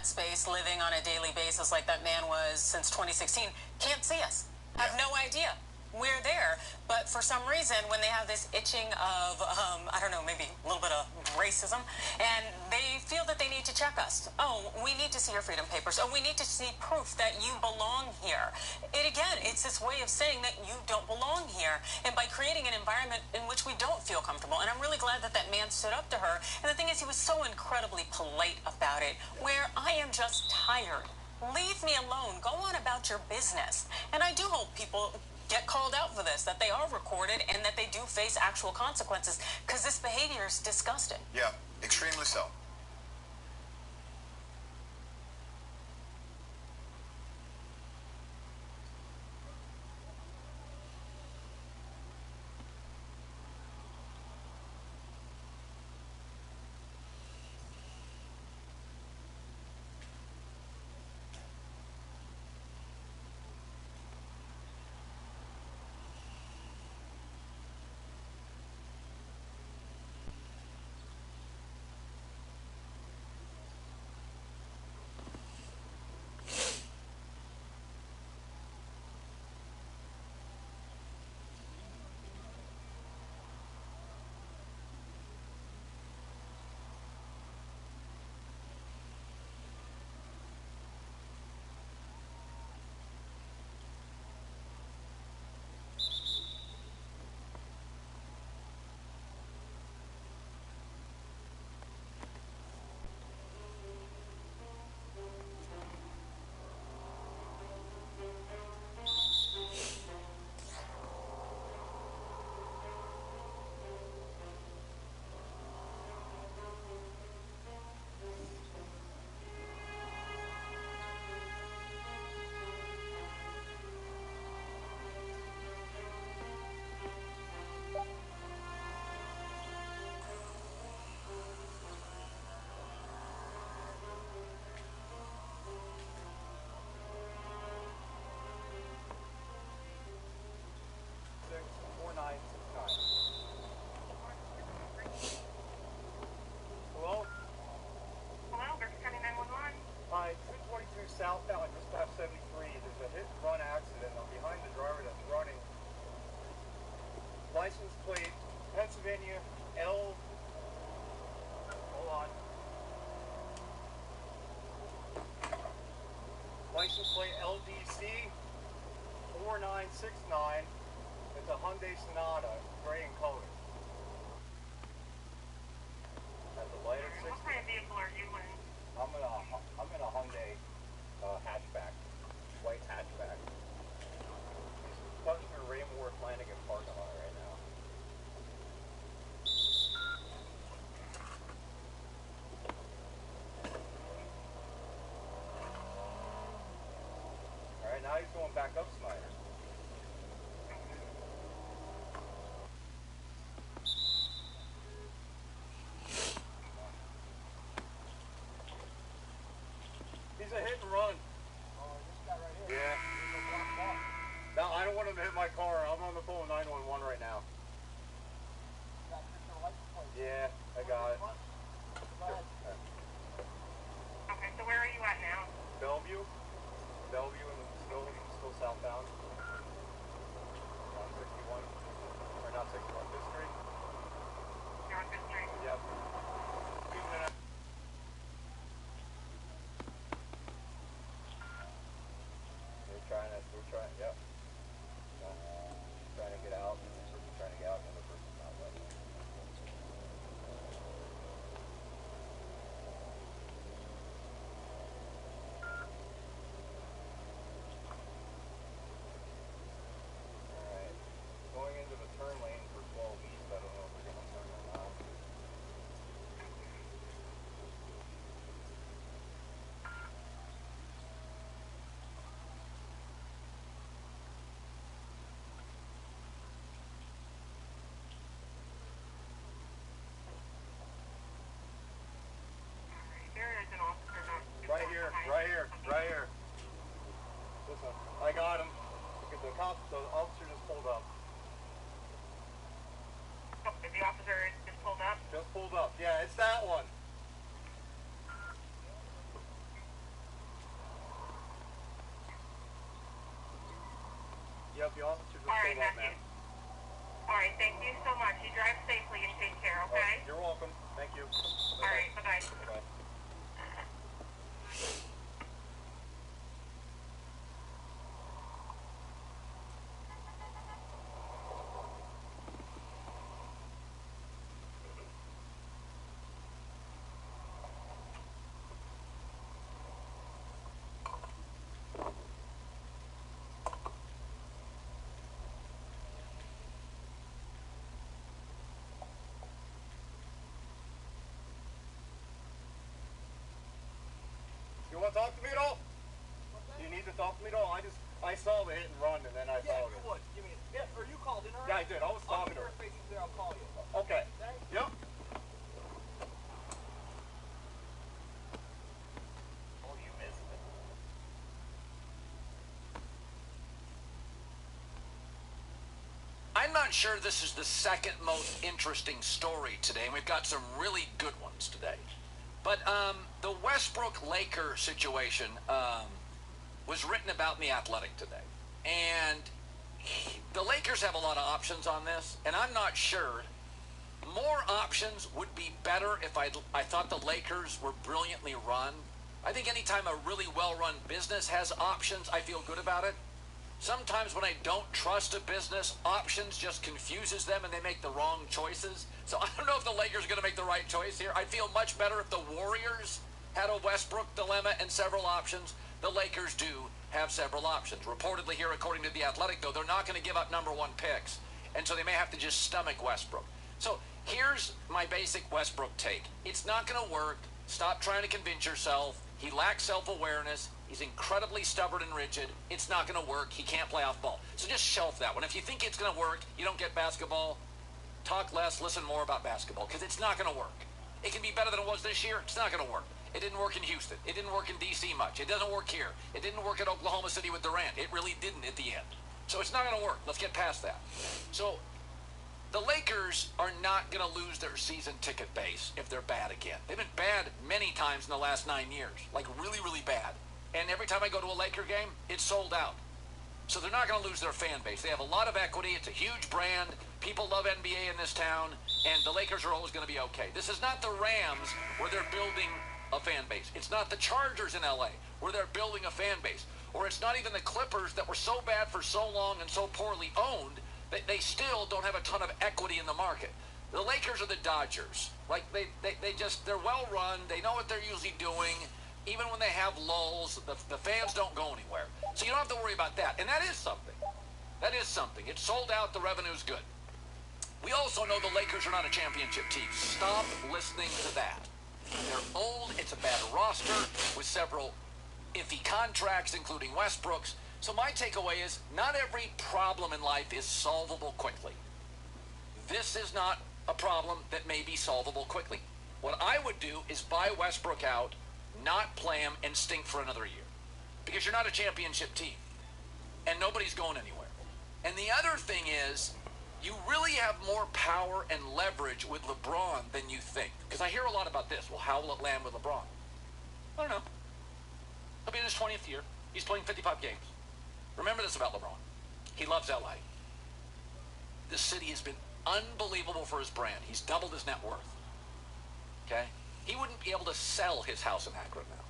that space, living on a daily basis like that man was since 2016, can't see us, have no idea we're there. But for some reason, when they have this itching of, I don't know, maybe a little bit of racism, and they feel that they need to check us. Oh, we need to see your freedom papers. Oh, we need to see proof that you belong here. It's this way of saying that you don't belong here. And by creating an environment in which we don't feel comfortable. And I'm really glad that that man stood up to her. And the thing is, he was so incredibly polite about it, where I am just tired. Leave me alone. Go on about your business. And I do hope people get called out for this, that they are recorded and that they do face actual consequences, because this behavior is disgusting. Yeah, extremely so. Southbound, just past 73, there's a hit and run accident. I'm behind the driver that's running. License plate, Pennsylvania, hold on. License plate LDC 4969. It's a Hyundai Sonata, gray in color. At the light of 60. What kind of vehicle are you in? I'm in a Hyundai hatchback, white hatchback. He's coming through Raymore Flanagan parking lot right now. Alright, now he's going back up Snyder. He's a hit and run. Oh, this guy right here. Yeah. No, I don't want him to hit my car. I'm on the phone 911 right now. Got your license plate. Yeah, I got it. Go ahead. Okay, so where are you at now? Bellevue and still southbound. On 61, or not 61, 5th Street. You're on Fifth Street. Yep. Yep. Trying to get out, and this person's trying to get out, and the other person's not letting them. Alright. Going into the turn lane for 12 east, I don't know if they're going to turn or not. Right here. Listen, I got him. The officer just pulled up. Oh, the officer just pulled up? Just pulled up. Yeah, it's that one. Yep, the officers All are right, still up, Matthew. man. All right, thank you so much. You drive safely and take care, okay? You're welcome. Thank you. All right, bye-bye. Bye-bye. You want to talk to me at all? Do you need to talk to me at all? I saw the hit and run and then I Yeah, followed you it. would. Give me a... Yeah, or you called in already? Yeah, I did. I was talking to her. I'll be there. I'll call you. Okay. Okay? Yep. Oh, you missed it. I'm not sure this is the second most interesting story today, and we've got some really good ones today. But the Westbrook Laker situation was written about in The Athletic today. And the Lakers have a lot of options on this, and I'm not sure. More options would be better if I thought the Lakers were brilliantly run. I think anytime a really well-run business has options, I feel good about it. Sometimes when I don't trust a business, options just confuses them and they make the wrong choices. So I don't know if the Lakers are going to make the right choice here. I'd feel much better if the Warriors had a Westbrook dilemma and several options. The Lakers do have several options. Reportedly here, according to The Athletic, though, they're not going to give up #1 picks. And so they may have to just stomach Westbrook. So here's my basic Westbrook take. It's not going to work. Stop trying to convince yourself. He lacks self-awareness. He's incredibly stubborn and rigid. It's not going to work. He can't play off ball. So just shelf that one. If you think it's going to work, you don't get basketball, talk less, listen more about basketball, because it's not going to work. It can be better than it was this year. It's not going to work. It didn't work in Houston. It didn't work in D.C. much. It doesn't work here. It didn't work at Oklahoma City with Durant. It really didn't at the end. So it's not going to work. Let's get past that. So the Lakers are not going to lose their season ticket base if they're bad again. They've been bad many times in the last 9 years, like really, really bad. And every time I go to a Laker game, it's sold out. So they're not going to lose their fan base. They have a lot of equity. It's a huge brand. People love NBA in this town, and the Lakers are always going to be okay. This is not the Rams where they're building a fan base. It's not the Chargers in LA where they're building a fan base. Or it's not even the Clippers that were so bad for so long and so poorly owned that they still don't have a ton of equity in the market. The Lakers are the Dodgers. Like, they're well run. They know what they're usually doing. Even when they have lulls, the fans don't go anywhere. So you don't have to worry about that. And that is something. That is something. It's sold out. The revenue's good. We also know the Lakers are not a championship team. Stop listening to that. They're old. It's a bad roster with several iffy contracts, including Westbrook's. So my takeaway is not every problem in life is solvable quickly. This is not a problem that may be solvable quickly. What I would do is buy Westbrook out, not play him, and stink for another year. Because you're not a championship team. And nobody's going anywhere. And the other thing is, you really have more power and leverage with LeBron than you think. Because I hear a lot about this. Well, how will it land with LeBron? I don't know. He'll be in his 20th year. He's playing 55 games. Remember this about LeBron. He loves LA. This city has been unbelievable for his brand. He's doubled his net worth. Okay? He wouldn't be able to sell his house in Akron now.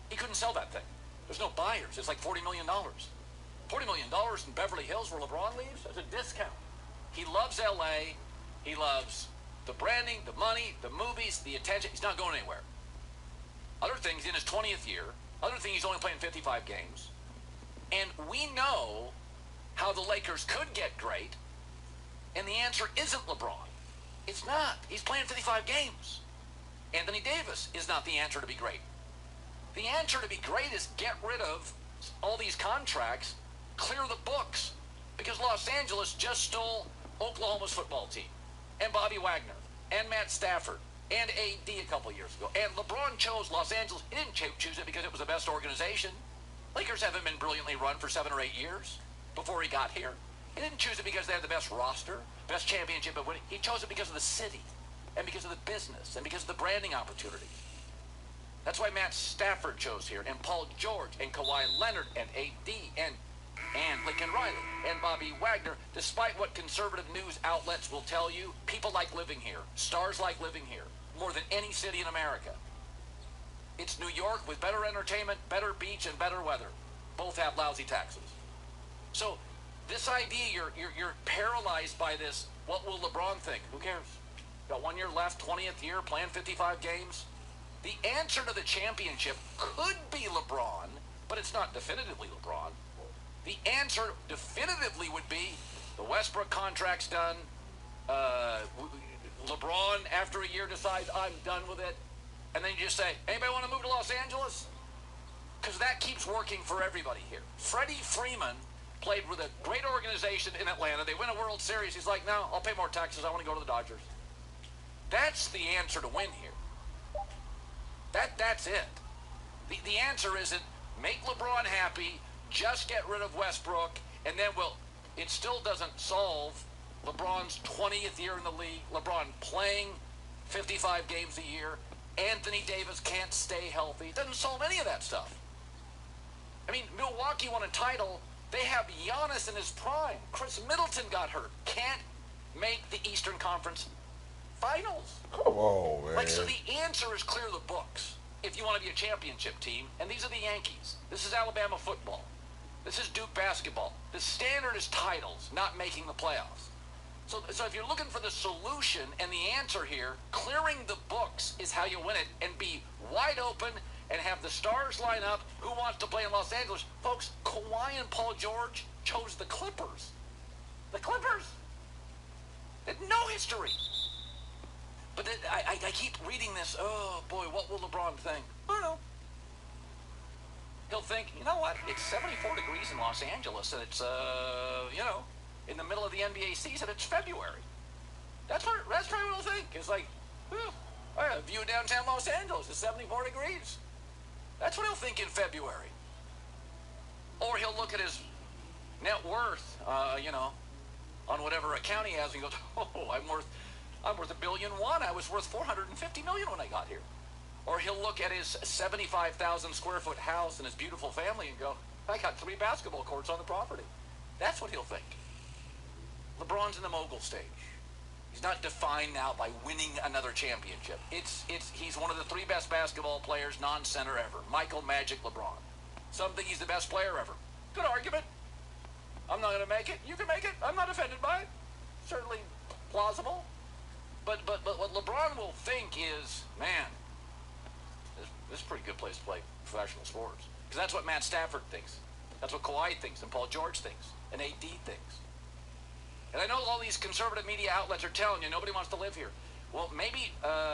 He couldn't sell that thing. There's no buyers. It's like $40 million. $40 million in Beverly Hills where LeBron leaves? That's a discount. He loves LA. He loves the branding, the money, the movies, the attention. He's not going anywhere. Other things, in his 20th year, other thing, he's only playing 55 games. And we know how the Lakers could get great, and the answer isn't LeBron. It's not. He's playing 55 games. Anthony Davis is not the answer to be great. The answer to be great is get rid of all these contracts, clear the books, because Los Angeles just stole Oklahoma's football team, and Bobby Wagner, and Matt Stafford, and AD a couple years ago. And LeBron chose Los Angeles. He didn't choose it because it was the best organization. Lakers haven't been brilliantly run for 7 or 8 years before he got here. He didn't choose it because they had the best roster, best championship of winning. He chose it because of the city, and because of the business, and because of the branding opportunity. That's why Matt Stafford chose here, and Paul George, and Kawhi Leonard, and AD, and and Lincoln Riley and Bobby Wagner. Despite what conservative news outlets will tell you, people like living here. Stars like living here more than any city in America. It's New York with better entertainment, better beach, and better weather. Both have lousy taxes. So this idea, you're paralyzed by this. What will LeBron think? Who cares? Got 1 year left, 20th year, playing 55 games. The answer to the championship could be LeBron, but it's not definitively LeBron. The answer definitively would be the Westbrook contract's done. LeBron, after a year, decides, I'm done with it. And then you just say, anybody want to move to Los Angeles? Because that keeps working for everybody here. Freddie Freeman played with a great organization in Atlanta. They win a World Series. He's like, no, I'll pay more taxes. I want to go to the Dodgers. That's the answer to win here. That's it. The answer isn't make LeBron happy, just get rid of Westbrook, and then, well, it still doesn't solve LeBron's 20th year in the league, LeBron playing 55 games a year, Anthony Davis can't stay healthy. It doesn't solve any of that stuff. I mean, Milwaukee won a title. They have Giannis in his prime. Chris Middleton got hurt. Can't make the Eastern Conference Finals. Come on, man. Like, so the answer is clear the books if you want to be a championship team. And these are the Yankees. This is Alabama football. This is Duke basketball. The standard is titles, not making the playoffs. So if you're looking for the solution and the answer here, clearing the books is how you win it and be wide open and have the stars line up. Who wants to play in Los Angeles? Folks, Kawhi and Paul George chose the Clippers. The Clippers. They had no history. But then I keep reading this. Oh, boy, what will LeBron think? I don't know. He'll think, you know what? It's 74 degrees in Los Angeles, and it's, in the middle of the NBA season, it's February. That's probably what he'll think. It's like, I have a view of downtown Los Angeles. It's 74 degrees. That's what he'll think in February. Or he'll look at his net worth, on whatever account he has, and he goes, oh, I'm worth $1.1 billion. I was worth $450 million when I got here. Or he'll look at his 75,000 square foot house and his beautiful family and go, I got 3 basketball courts on the property. That's what he'll think. LeBron's in the mogul stage. He's not defined now by winning another championship. He's one of the 3 best basketball players, non-center ever. Michael Magic LeBron. Some think he's the best player ever. Good argument. I'm not going to make it. You can make it. I'm not offended by it. Certainly plausible. But what LeBron will think is, man, this is a pretty good place to play professional sports. Because that's what Matt Stafford thinks. That's what Kawhi thinks and Paul George thinks and AD thinks. And I know all these conservative media outlets are telling you nobody wants to live here. Well, maybe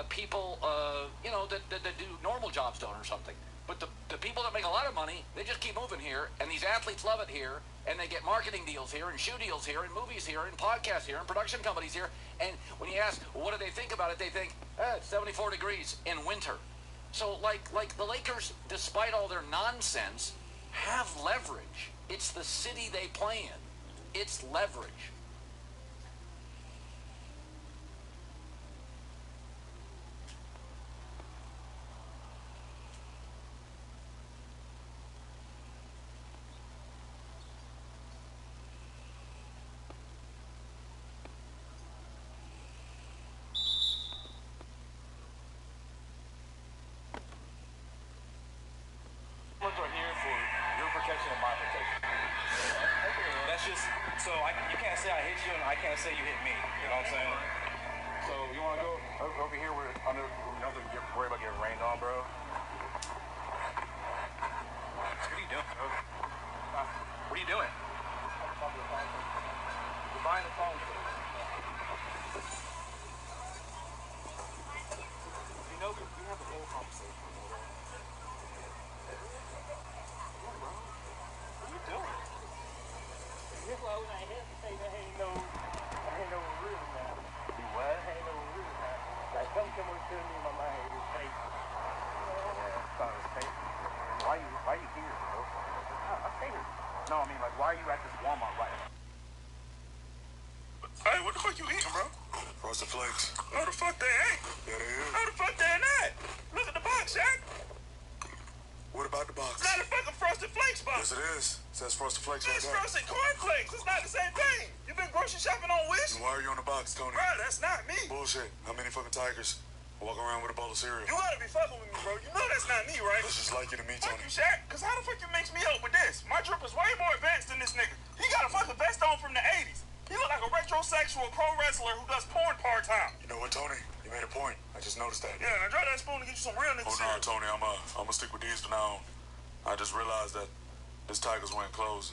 people, that do normal jobs don't or something. But the people that make a lot of money, they just keep moving here, and these athletes love it here, and they get marketing deals here, and shoe deals here, and movies here, and podcasts here, and production companies here. And when you ask, well, what do they think about it, they think, it's 74 degrees in winter. So like the Lakers, despite all their nonsense, have leverage. It's the city they play in. It's leverage. Are here for your protection and my protection. That's just so you can't say I hit you and I can't say you hit me. You know what I'm saying? So you want to go over here where under you don't have to worry about getting rained on, bro. What are you doing, bro? What are you doing? You're buying the phone, please. You know we have a whole conversation. This why when I hear to say there ain't no real now. You what? There ain't no real now. Like something was telling me in my mind it was fake. Yeah, thought it was fake. Why you here, bro? I stay here. No, I mean like why are you at this Walmart right now? Hey, what the fuck you eating, bro? Frosted Flakes. No, the fuck they ain't. Yeah, they is. No, the fuck they not. Look at the box, Shaq. What about the box? Not a fucking Frosted Frosted Flakes box. Yes, it is. It says Frosted Flakes right It's there. Frosted Corn Flakes. It's not the same thing. You been grocery shopping on Wish? Then why are you on the box, Tony? Bro, that's not me. Bullshit. How many fucking tigers walk around with a bowl of cereal? You gotta be fucking with me, bro. You know that's not me, right? It's just like you to me, Fuck Tony. you, Shaq. Cause how the fuck you mix me up with this? My drip is way more advanced than this nigga. He got a fucking vest on from the 80s. He look like a retrosexual pro wrestler who does porn part-time. You know what, Tony? You made a point. I just noticed that. Yeah, now drop that spoon and get you some real niggas. Oh, no, Tony. I'm gonna stick with these for now on. I just realized that this tiger's wearing clothes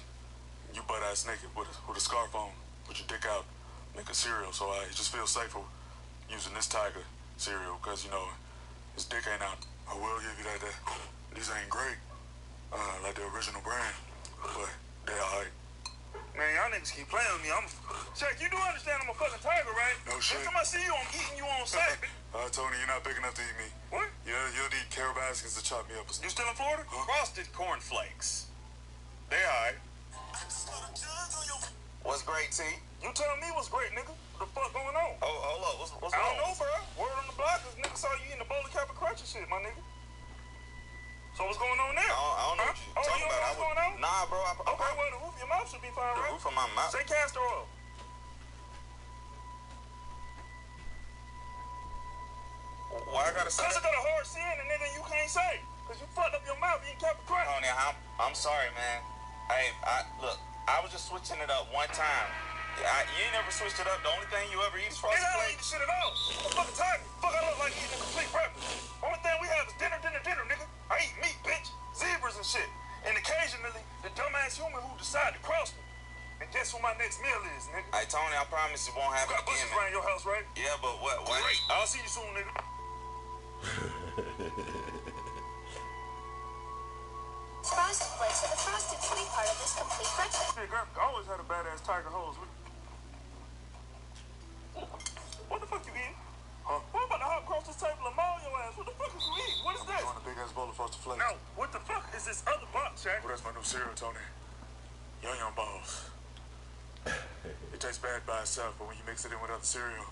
and you butt-ass naked with a scarf on, with your dick out, making cereal. So I just feel safer using this tiger cereal because, you know, his dick ain't out. I will give you that. These ain't great, like the original brand, but they all right. Man, y'all niggas keep playing with me. Shaq, you do understand I'm a fucking tiger, right? No shit. Next time I see you, I'm eating you on sight. Tony, you're not big enough to eat me. What? You'll need Carol Baskins to chop me up or You something. still in Florida? Huh? Frosted Corn Flakes. They alright. What's great, T? You tell me what's great, nigga. What the fuck going on? Oh, hold up. What's I wrong? don't know, bro. Word on the block is nigga saw you eating a bowl of Cap'n Crunch and shit, my nigga. So what's going on now? I don't know what you Oh, talking you don't know about. what's going on? Nah, bro. Okay, well, the roof of your mouth should be fine, The right? roof of my mouth. Say castor oil. Why I gotta say Cause it that? got a hard C in it, nigga, you can't say. Cause you fucked up your mouth eating Cap'n Crunch. Tony, I'm sorry, man. Hey, look, I was just switching it up one time. You ain't never switched it up. The only thing you ever eat is Nigga, Frosted I don't eat Flakes. the shit at all. I'm a fucking tiger. Fuck, I look like eating a complete breakfast. Only thing we have is dinner, nigga. I eat meat, bitch. Zebras and shit. And occasionally, the dumbass human who decide to cross me. And guess what my next meal is, nigga? Hey, Tony, I promise it won't You happen got again, bushes man. around your house, right? Yeah, but what? Great. I'll see you soon, nigga. Frosted Flakes are the frosted sweet part of this complete breakfast. Hey, graphic always had a badass tiger hose. What the fuck you eating? Huh? What about to hop across this table and maul your ass? What the fuck is you eating? What is this? I want a big-ass bowl of Frosted Flakes. No, what the fuck is this other box, Shaq? Well, that's my new cereal, Tony. Young balls. It tastes bad by itself, but when you mix it in with other cereal,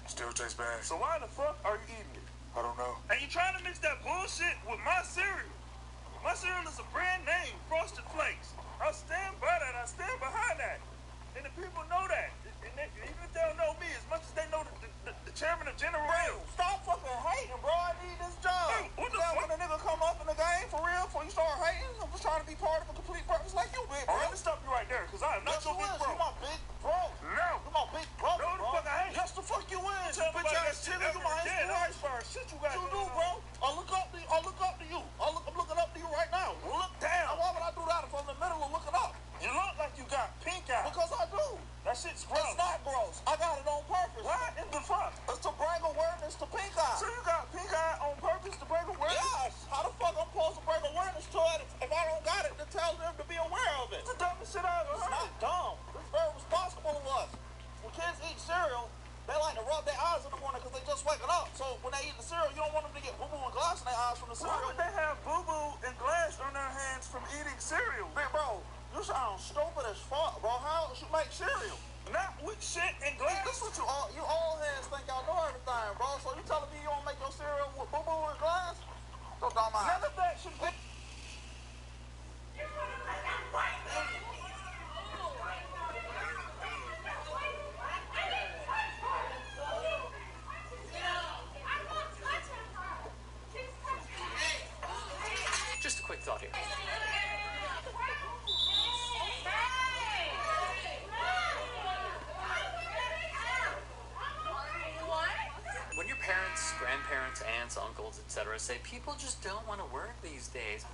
it still tastes bad. So why the fuck are you eating it? I don't know. And you trying to mix that bullshit with my cereal? My cereal is a brand name, Frosted Flakes. I stand by that. I stand behind that. And the people know that. And even if they don't know me, as much as they know the chairman of General Mills. Stop fucking hating, bro. I need this job. Hey, what the Now, fuck? when a nigga come up in the game, for real, before you start hating, I'm just trying to be part of a complete purpose like you, big Oh, bro. let me stop you right there, because I am not Yes, your you big is. bro. You my big bro. No. You my big brother, No, the bro. fuck I ain't. Yes, the fuck you is. Tell You bitch nobody ass that shit nigga. You my ever again. inspiration. Shit you got You do, going on. bro. I look up to you. I'm looking up to you right now. Look down. Now, why would I do that if I'm in the middle of looking up? You look like you got pink eye. Because I do. That shit's gross. It's not gross. I got it on purpose. Why in the fuck? It's to bring awareness to pink eye. So you got pink eye on purpose to bring awareness? Yes. How the fuck I'm supposed to bring awareness to it if I don't got it to tell them to be aware of it? It's the dumbest shit I ever It's heard. not dumb. It's very responsible of us. When kids eat cereal, they like to rub their eyes in the morning because they just waking up. So when they eat the cereal, you don't want them to get boo-boo and glass in their eyes from the Why cereal. would they have boo-boo and glass on their hands from eating cereal? Big bro, you sound stupid as fuck, bro. How else you make cereal? Not with shit and glass. This what you all heads think y'all know everything, bro. So you telling me you don't make your cereal with boo-boo and glass? So dumb None ass. of that should be. Just a quick thought here. When your parents, grandparents, aunts, uncles, etc. say people just don't want to work these days,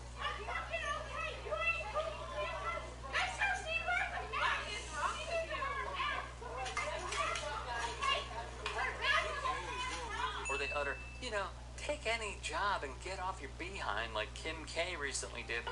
or they utter, take any job and get off your behind like Kim K recently did.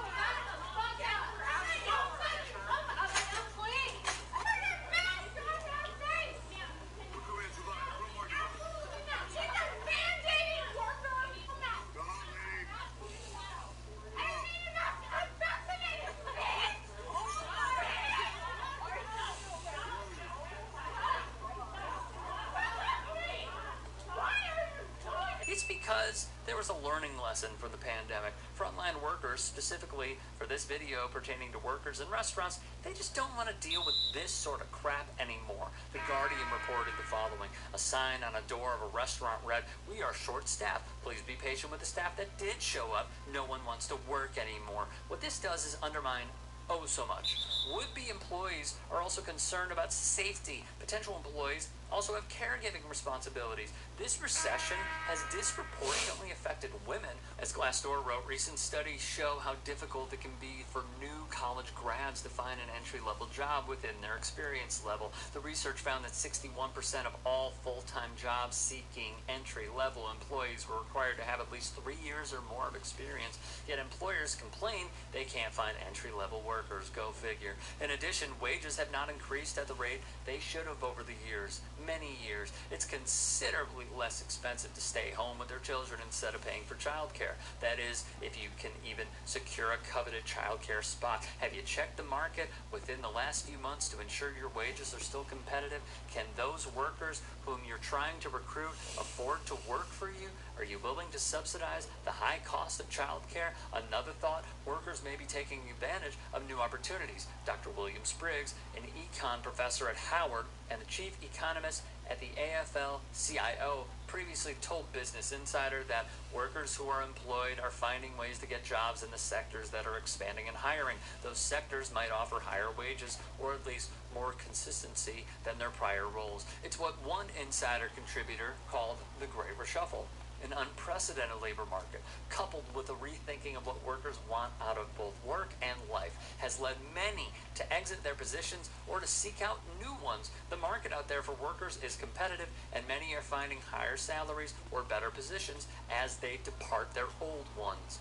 It's because because there was a learning lesson from the pandemic. Frontline workers, specifically for this video pertaining to workers in restaurants, they just don't want to deal with this sort of crap anymore. The Guardian reported the following. A sign on a door of a restaurant read, "We are short-staffed. Please be patient with the staff that did show up. No one wants to work anymore." What this does is undermine so much. Would-be employees are also concerned about safety. Potential employees also have caregiving responsibilities. This recession has disproportionately affected women. As Glassdoor wrote, recent studies show how difficult it can be for new college grads to find an entry-level job within their experience level. The research found that 61% of all full-time job-seeking entry-level employees were required to have at least 3 years or more of experience, yet employers complain they can't find entry-level workers. Go figure. In addition, wages have not increased at the rate they should have over the years. Many years. It's considerably less expensive to stay home with their children instead of paying for childcare. That is, if you can even secure a coveted childcare spot. Have you checked the market within the last few months to ensure your wages are still competitive? Can those workers whom you're trying to recruit afford to work for you? Are you willing to subsidize the high cost of childcare? Another thought, workers may be taking advantage of new opportunities. Dr. William Spriggs, an econ professor at Howard and the chief economist at the AFL-CIO, previously told Business Insider that workers who are employed are finding ways to get jobs in the sectors that are expanding and hiring. Those sectors might offer higher wages or at least more consistency than their prior roles. It's what one insider contributor called the Great Reshuffle. An unprecedented labor market, coupled with a rethinking of what workers want out of both work and life, has led many to exit their positions or to seek out new ones. The market out there for workers is competitive, and many are finding higher salaries or better positions as they depart their old ones.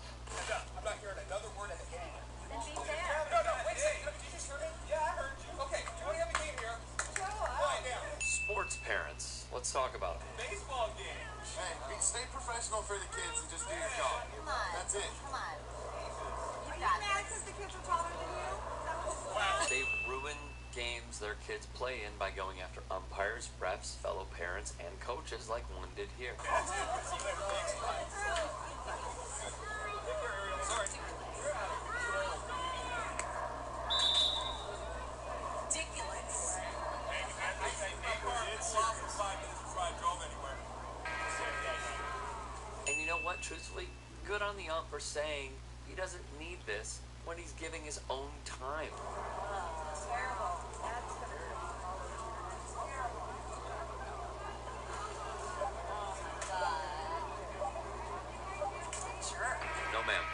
I'm not hearing another word of the game. Then be fair. No, wait a second. Did you just hear me? Yeah, I heard you. Okay, do you want to have a game here? Quiet down. Sports parents, let's talk about it. Baseball game. Hey, stay professional for the kids and just do your job. Come on. That's it. Come on. Are you mad because the kids are taller than you? They ruin games their kids play in by going after umpires, refs, fellow parents, and coaches like one did here. Sorry. Ridiculous. And you know what, truthfully, good on the ump for saying he doesn't need this when he's giving his own time. Terrible. That's gonna hurt. Terrible. Jerk. No, ma'am.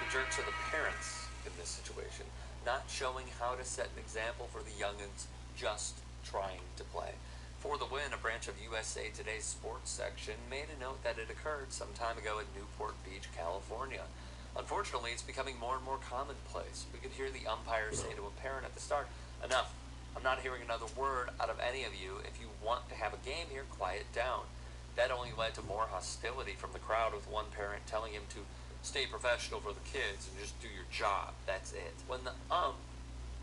The jerks are the parents in this situation, not showing how to set an example for the youngins just trying to play. For the Win, a branch of USA Today's sports section, made a note that it occurred some time ago in Newport Beach, California. Unfortunately, it's becoming more and more commonplace. We could hear the umpire say to a parent at the start, "Enough. I'm not hearing another word out of any of you. If you want to have a game here, quiet down." That only led to more hostility from the crowd, with one parent telling him to stay professional for the kids and just do your job. That's it. When the ump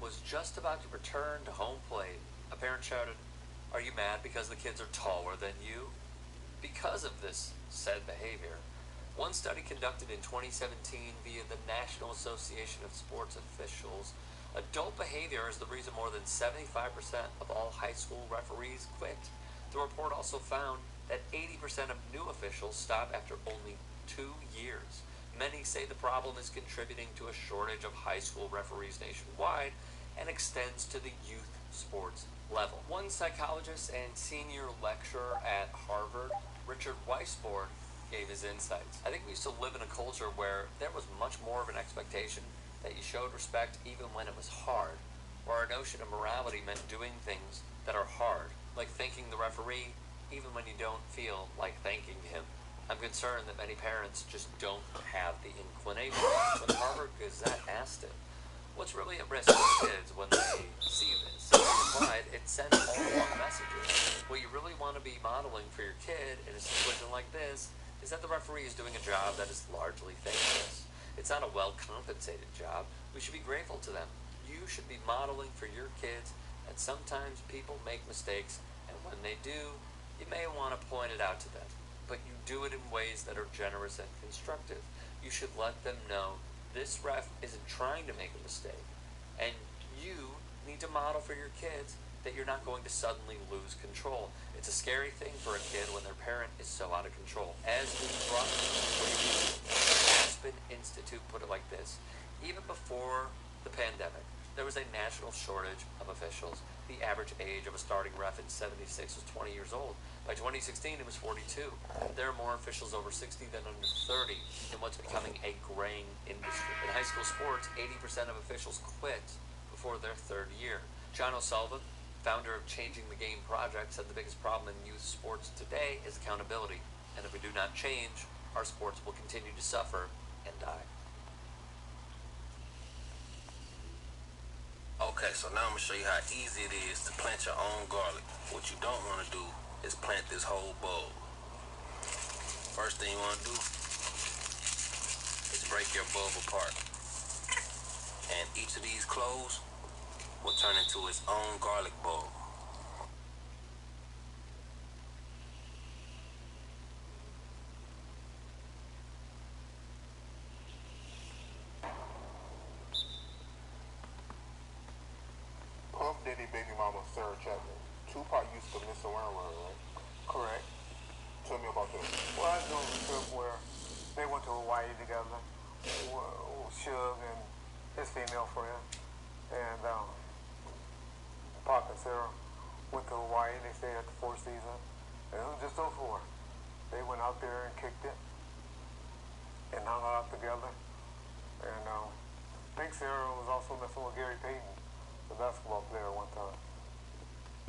was just about to return to home plate, a parent shouted, "Are you mad because the kids are taller than you?" Because of this said behavior, one study conducted in 2017 via the National Association of Sports Officials, adult behavior is the reason more than 75% of all high school referees quit. The report also found that 80% of new officials stop after only 2 years. Many say the problem is contributing to a shortage of high school referees nationwide and extends to the youth sports level. One psychologist and senior lecturer at Harvard, Richard Weisbord, gave his insights. "I think we used to live in a culture where there was much more of an expectation that you showed respect even when it was hard, where our notion of morality meant doing things that are hard, like thanking the referee even when you don't feel like thanking him. I'm concerned that many parents just don't have the inclination." When the Harvard Gazette asked him, "What's really at risk for kids when they see this?" he replied, "It sends all the wrong messages. What you really want to be modeling for your kid in a situation like this is that the referee is doing a job that is largely thankless. It's not a well-compensated job. We should be grateful to them. You should be modeling for your kids that sometimes people make mistakes, and when they do, you may want to point it out to them. But you Do it in ways that are generous and constructive. You should let them know this ref isn't trying to make a mistake, and you need to model for your kids that you're not going to suddenly lose control. It's a scary thing for a kid when their parent is so out of control. As we brought Aspen Institute put it like this: even before the pandemic, there was a national shortage of officials. The average age of a starting ref in '76 was 20 years old. By 2016, it was 42. There are more officials over 60 than under 30 in what's becoming a graying industry. In high school sports, 80% of officials quit before their third year. John O'Sullivan, founder of Changing the Game Project, said the biggest problem in youth sports today is accountability. And if we do not change, our sports will continue to suffer and die. Okay, so now I'm going to show you how easy it is to plant your own garlic. What you don't want to do is plant this whole bulb. First thing you want to do is break your bulb apart. And each of these cloves will turn into its own garlic bulb. Puff Daddy baby mama Sarah Chapman. Tupac used to miss around with her, right? Correct. Tell me about that. Well, I know the trip where they went to Hawaii together. Suge and his female friend. And Pac and Sarah went to Hawaii. They stayed at the Four Seasons. And it was just those four. They went out there and kicked it and hung out together. And I think Sarah was also messing with Gary Payton, the basketball player, one time.